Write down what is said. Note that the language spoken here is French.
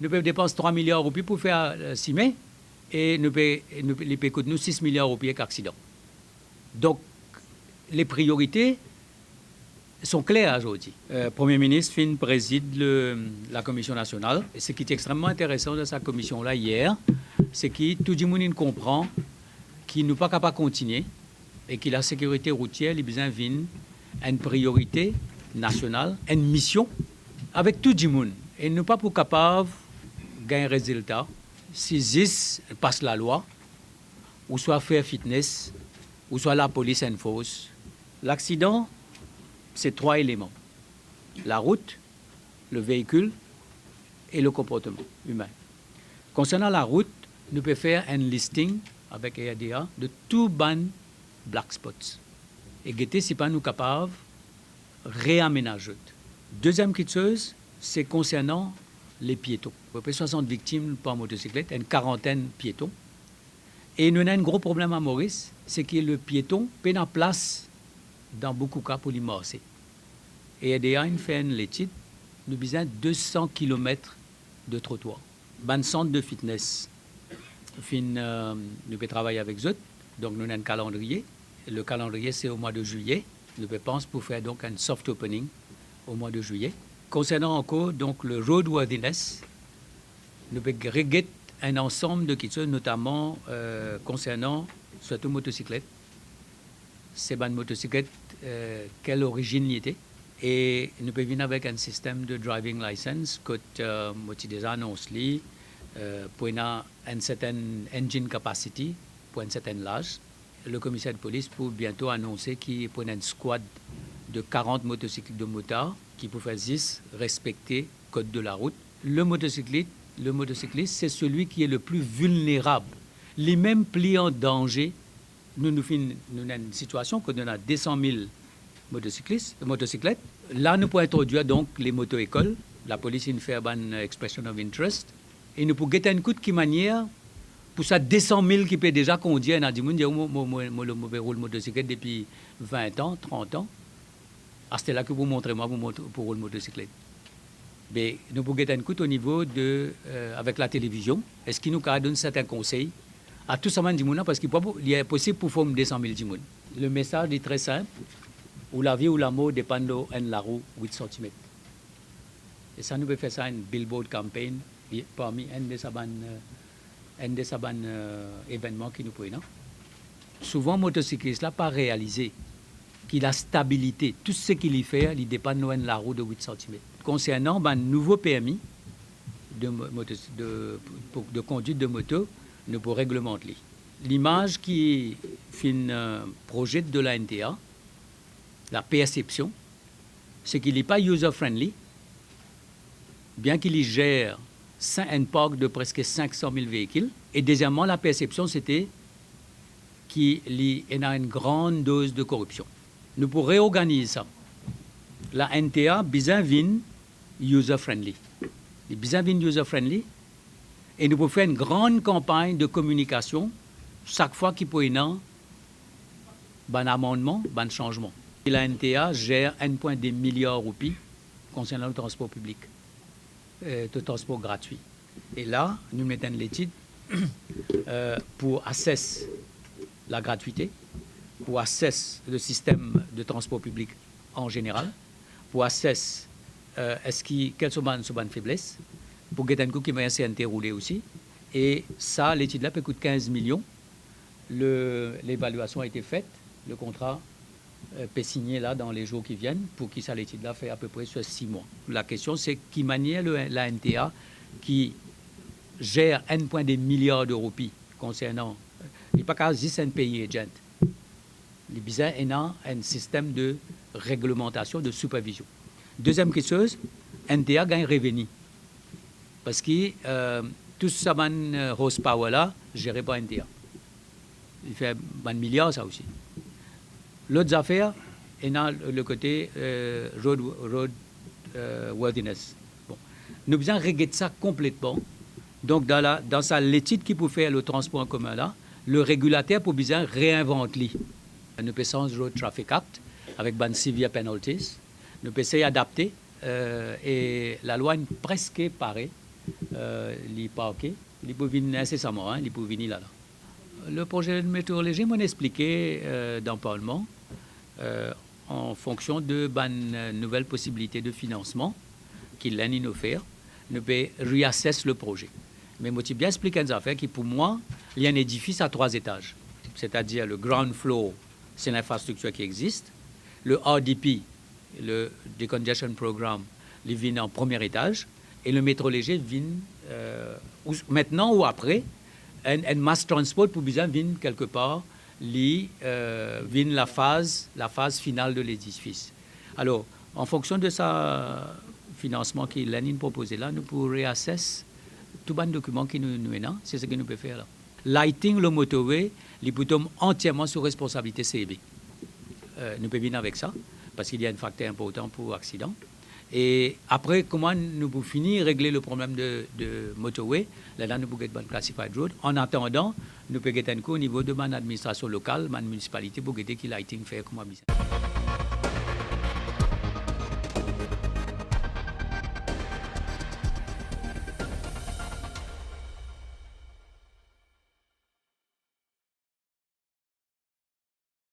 nous pouvons dépenser 3 milliards de roupies pour faire cimer et nous coûte nous 6 milliards de roupies avec accident. Donc, les priorités sont claires aujourd'hui. Premier ministre Fin préside la commission nationale. Et ce qui est extrêmement intéressant de sa commission-là hier, c'est que tout le monde comprend qu'il n'est pas capable de continuer et que la sécurité routière est besoin une priorité nationale, une mission avec tout le monde. Et nous pas pour capable de gagner un résultat si ZIS passe la loi, ou soit faire fitness, ou soit la police enforce. L'accident, c'est 3 éléments. La route, le véhicule et le comportement humain. Concernant la route, nous pouvons faire un listing avec EADA de tous les black spots. Et guetter si pas nous capables de réaménager. Deuxième chose, c'est concernant les piétons. À peu près 60 victimes par motocyclette, une quarantaine de piétons. Et nous avons un gros problème à Maurice, c'est que le piéton peut en place dans beaucoup de cas pour les morcer. Et EADA fait une étude, nous avons besoin de 200 km de trottoir. Ban centre de fitness, nous pouvons travailler avec eux, donc nous avons un calendrier. Le calendrier, c'est au mois de juillet. Nous pensons pour faire donc un soft opening au mois de juillet. Concernant encore donc, le roadworthiness, nous pouvons regarder un ensemble de questions, notamment concernant surtout motocyclette. C'est une motocyclette, quelle origine il était. Et nous pouvons venir avec un système de driving license que nous déjà annoncé pour une certaine engine capacity, pour un certain âge. Le commissaire de police pour bientôt annoncer qu'il pour une squad de 40 motocyclistes de motards qui pour faire 10 respecter le code de la route. Le motocycliste, c'est celui qui est le plus vulnérable. Les mêmes plis en danger. Nous avons une situation que nous avons 200 000 motocyclettes. Là, nous pouvons introduire donc les moto-écoles. La police fait une expression of interest. Et nous pouvons guetter un coup de qui manière pour ça 200 000 qui peut déjà conduire. On dit, je roule motocyclette depuis 20 ans, 30 ans. Ah, c'était là que vous montrez moi pour rouler motocyclette. Mais nous pouvons guetter un coup au niveau de, avec la télévision. Est-ce qu'il nous donne certains conseils à tout ça, parce qu'il est possible pour faire 200 000 djimoun. Le message est très simple. Où la vie ou la mort dépendent de la roue 8 cm. Et ça, nous pouvons faire ça une billboard campaign parmi un de ces événements qui nous prennent. Souvent, le motocycliste n'a pas réalisé qu'il a stabilité. Tout ce qu'il y fait, il dépend de la roue de 8 cm. Concernant un nouveau permis de conduite de moto, nous pouvons réglementer. L'image qui est un projet de la NTA, la perception, c'est qu'il n'est pas user-friendly, bien qu'il gère un parc de presque 500 000 véhicules. Et deuxièmement, la perception, c'était qu'il y a une grande dose de corruption. Nous pourrons réorganiser ça. La NTA, besoin d'une user-friendly. Il besoin d'une user-friendly. Et nous pouvons faire une grande campagne de communication chaque fois qu'il peut y avoir un amendement, un changement. Et la NTA gère 1,2 milliard de roupies concernant le transport public, le transport gratuit. Et là, nous mettons l'étude pour assesser la gratuité, pour assesser le système de transport public en général, pour assesser quelles sont les faiblesses, pour que un coup qui va CNT rouler aussi. Et ça, l'étude-là peut coûter 15 millions. L'évaluation a été faite, le contrat peut signer là dans les jours qui viennent pour que ça l'étude-là fait à peu près sur 6 mois. La question, c'est qui manière la NTA qui gère 1,2 milliard de roupies concernant, il n'y a pas qu'à juste un pays agent. Les bizarres, il y a un système de réglementation, de supervision. Deuxième question, NTA gagne revenu. Parce que tout ça, horsepower là, géré par NTA. Il fait un milliard, ça aussi. L'autre affaire, il y a le côté roadworthiness. Bon. Nous devons regarder ça complètement. Donc, dans l'étude qui peut faire le transport en commun là, le régulateur peut bien réinventer. Nous pouvons changer le Road Traffic Act avec des severe penalties. Nous pouvons essayer d'adapter et la loi est presque parée les parquets, ils peuvent venir incessamment, ils peuvent venir là. Le projet de météorologie m'a expliqué dans le Parlement en fonction de nouvelles possibilités de financement qu'il a offert, nous peut réassesser le projet. Mais moi, je bien expliqué une affaire qui, pour moi, il y a un édifice à 3 étages. C'est-à-dire le ground floor, c'est l'infrastructure qui existe. Le RDP, le Decongestion Program, il vient en premier étage. Et le météorologie vient maintenant ou après. Un mass transport pour besoin vient quelque part, vient la phase finale de l'édifice. Alors, en fonction de sa financement qui Lénine proposé là, nous pourrons réassesser tout bon document qui nous est là. C'est ce que nous pouvons faire là. Lighting le motorway, il peut tomber entièrement sous responsabilité CEB. Nous pouvons venir avec ça, parce qu'il y a un facteur important pour l'accident. Et après, comment nous pouvons finir régler le problème de motorway, là nous pouvons get classified road. En attendant, nous pouvons get un coup au niveau de mon administration locale, ma municipalité, pour get qui lighting faire comme business.